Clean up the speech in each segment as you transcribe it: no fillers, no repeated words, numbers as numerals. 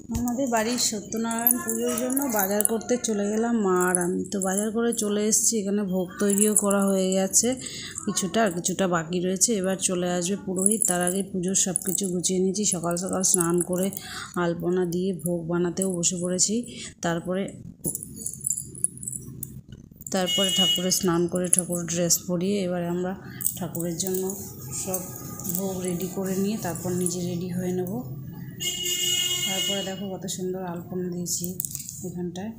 আমাদের বাড়ির সত্যনারায়ণ পুজোর জন্য বাজার করতে চলে গেলাম মা আর আমি। তো বাজার করে চলে এসেছি, এখানে ভোগ তৈরিও করা হয়ে গেছে কিছুটা, আর কিছুটা বাকি রয়েছে। এবার চলে আসবে পুরোহিত, তার আগে পুজোর সব কিছু গুছিয়ে নিয়েছি। সকাল সকাল স্নান করে আলপনা দিয়ে ভোগ বানাতেও বসে পড়েছি। তারপরে ঠাকুরের স্নান করে ঠাকুরের ড্রেস পরিয়ে এবারে আমরা ঠাকুরের জন্য সব ভোগ রেডি করে নিয়ে তারপর নিজে রেডি হয়ে নেব। তারপরে দেখো কত সুন্দর আলপনা দিয়েছি এখানটায়।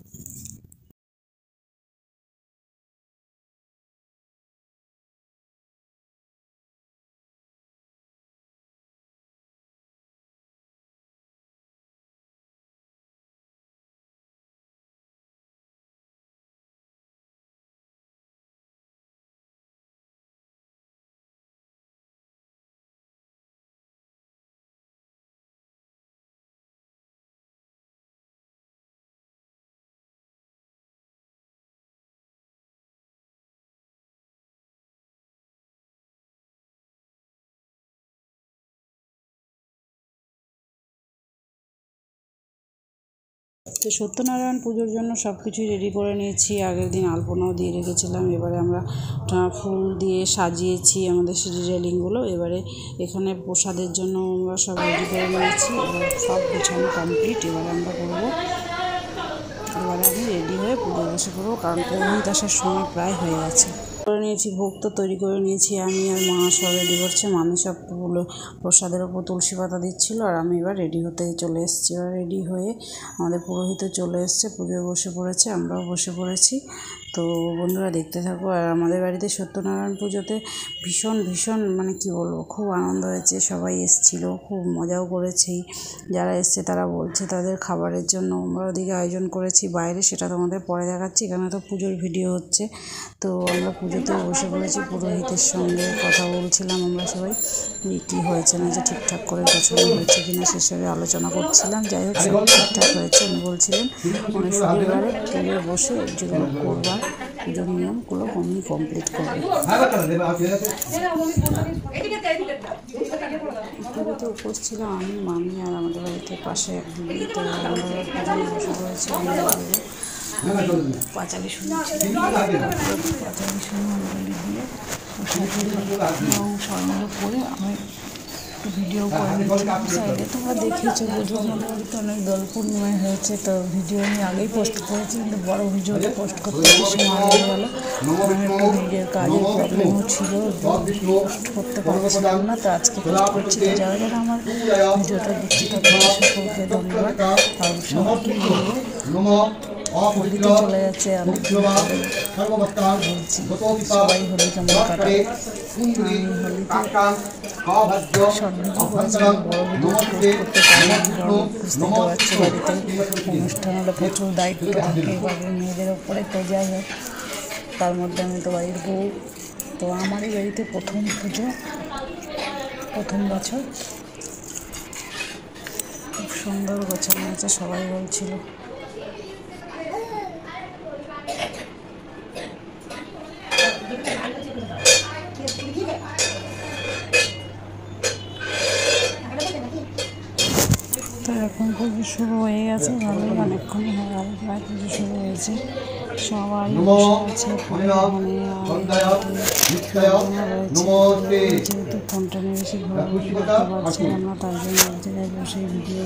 তো সত্যনারায়ণ পুজোর জন্য সব কিছুই রেডি করে নিয়েছি। আগের দিন আলপনাও দিয়ে রেখেছিলাম। এবারে আমরা ফুল দিয়ে সাজিয়েছি আমাদের সিঁড়ি রেলিংগুলো। এবারে এখানে প্রসাদের জন্য আমরা সব রেডি করে নিয়েছি। এবার সব গোছানো কমপ্লিট। এবারে আমরা করবো, এবারে আমি রেডি হয়ে পুজো বসে করবো, কারণ পুরোহিত আসার সময় প্রায় হয়ে গেছে। করে নিয়েছি, ভোগ তো তৈরি করে নিয়েছি আমি আর মা সব রেডি করছে। মামি সব প্রসাদের ওপর তুলসী পাতা দিচ্ছিলো, আর আমি এবার রেডি হতে চলে এসেছি। এবার রেডি হয়ে আমাদের পুরোহিতও চলে এসছে, পুজোয় বসে পড়েছে, আমরাও বসে পড়েছি। তো বন্ধুরা দেখতে থাকো। আর আমাদের বাড়িতে সত্যনারায়ণ পুজোতে ভীষণ মানে কি বলবো, খুব আনন্দ হয়েছে। সবাই এসেছিলো, খুব মজাও করেছি। যারা এসছে তারা বলছে তাদের খাবারের জন্য আমরা ওদিকে আয়োজন করেছি বাইরে, সেটা তোমাদের পরে দেখাচ্ছি। এখানে তো পুজোর ভিডিও হচ্ছে। তো আমরা পুজোতে বসে পড়েছি, পুরোহিতের সঙ্গে কথা বলছিলাম আমরা সবাই, কী হয়েছে না যে ঠিকঠাক করে গোছানো হয়েছে কিনা সেসবে আলোচনা করছিলাম। যাই হোক সব ঠিকঠাক হয়েছে। উনি বলছিলেন উনি শনিবারে পুজো বসে যেগুলো করবার পুজোর নিয়মগুলো উনি কমপ্লিট করবেন। পুজোতে উপোস ছিল আমি, মামি আর আমাদের বাড়িতে পাশে এক দিদি। তো আমরা পুজোয় বসে পড়েছি। পাঁচালি শুনেছি, পাঁচালি শুনে অঞ্জলি দিয়ে এবং স্বর্ণগুলো করে আমি একটু ভিডিও করে নিচ্ছি সাইডে। তোমরা দেখেছো পুজোর মধ্যে অনেক দোল পূর্ণিমায় হয়েছে। তো ভিডিও আমি আগেই পোস্ট করেছি, কিন্তু বড়ো ভিডিওটা পোস্ট করতে সময় হয়ে গেলো। আমি একটু নিজের কাজের প্রবলেমও ছিল, পোস্ট করতে পারছিলাম না। তো আজকে পোস্ট করছি। তো যারা যারা আমার ভিডিওটা দেখছি তাদের সকলকে ধন্যবাদ। আর সবাইকে বলবো হোলিতে চলে যাচ্ছে, আমি বলছি সবাই হোলি কেমন কাটাবে। আমি হোলিতে শর্ট ভিডিও করেছিলাম, বড়ো ভিডিও পোস্ট করতে পারিনি, বুঝতে পারছি বাড়িতে অনুষ্ঠান হলে প্রচুর দায়িত্ব থাকে বাড়ির মেয়েদের ওপরে। তো যাই হোক, তার মধ্যে আমি তো বাড়ির বউ। তো আমারই বাড়িতে প্রথম পুজো, প্রথম বছর। খুব সুন্দর গোছানো আছে, সবাই বলছিল। তো এখন পুজো শুরু হয়ে গেছে, ভালোই অনেকক্ষণই হয়ে গেল, প্রায় পুজো শুরু হয়েছে। সবাই বসে যেহেতু ফোনটা নিয়ে বেশি ঘোরাঘুরি করতে পারছিলাম না, তার জন্য এক জায়গায় বসে ভিডিও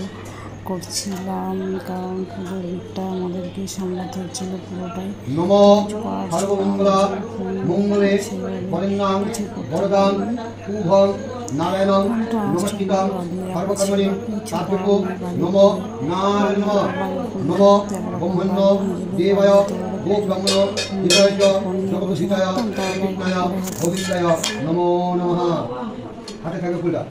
করছিলাম, কারণ পুজোর দিকটা আমাদেরকে সামলাতে হচ্ছিল পুরোটাই। নারায়ণং নমস্কৃতং সর্বকর্মণি সাত্বিকো নমো নারায়ণং নমো ব্রহ্মণ্য দেবায় গোব্রাহ্মণ হৃদয় জগদোষিতায় কৃষ্ণায় গোবিন্দায় নমো নমঃ। হাতে থাকে ফুলটা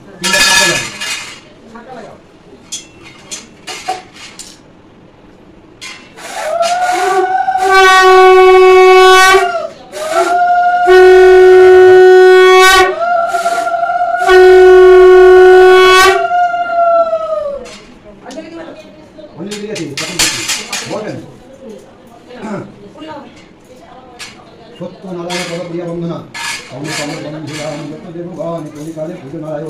সত্যনারায়ণ পদপ্রিয়া বন্দনা ভগবান কলিকালে পুজো নারায়ণ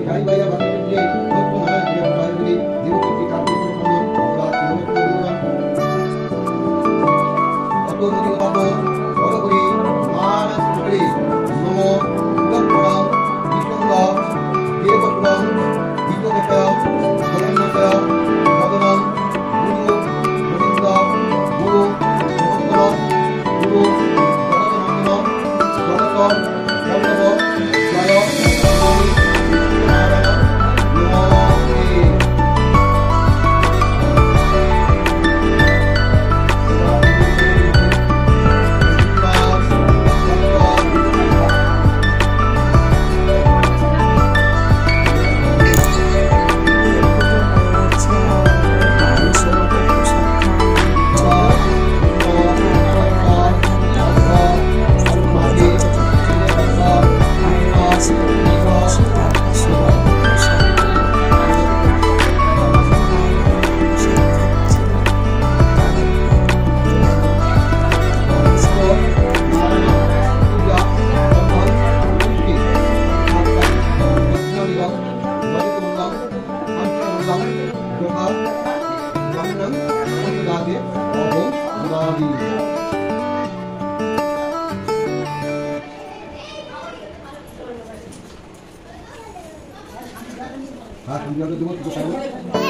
গাড়ি বাইরে বাসে সত্যনারায়ণ ক্রিয়া প্রদায়গুলি দেবকীর্তি কার্তিক প্রবন্ধন অপরাধ কিলোমিটার অত বড় করি মানস করি নম উদপ্রণাম বিষ্ণুঙ্গ দেবপ্রণাম বিদ্যুৎপয় জগন্নাথয় ভগবান গুরু গোবিন্দ গুরু জগন্নাথ গুরু জগন্নাথ জগত বল্লভ জয় নারায়ণ নমঃ। হাত বিজয় দেবো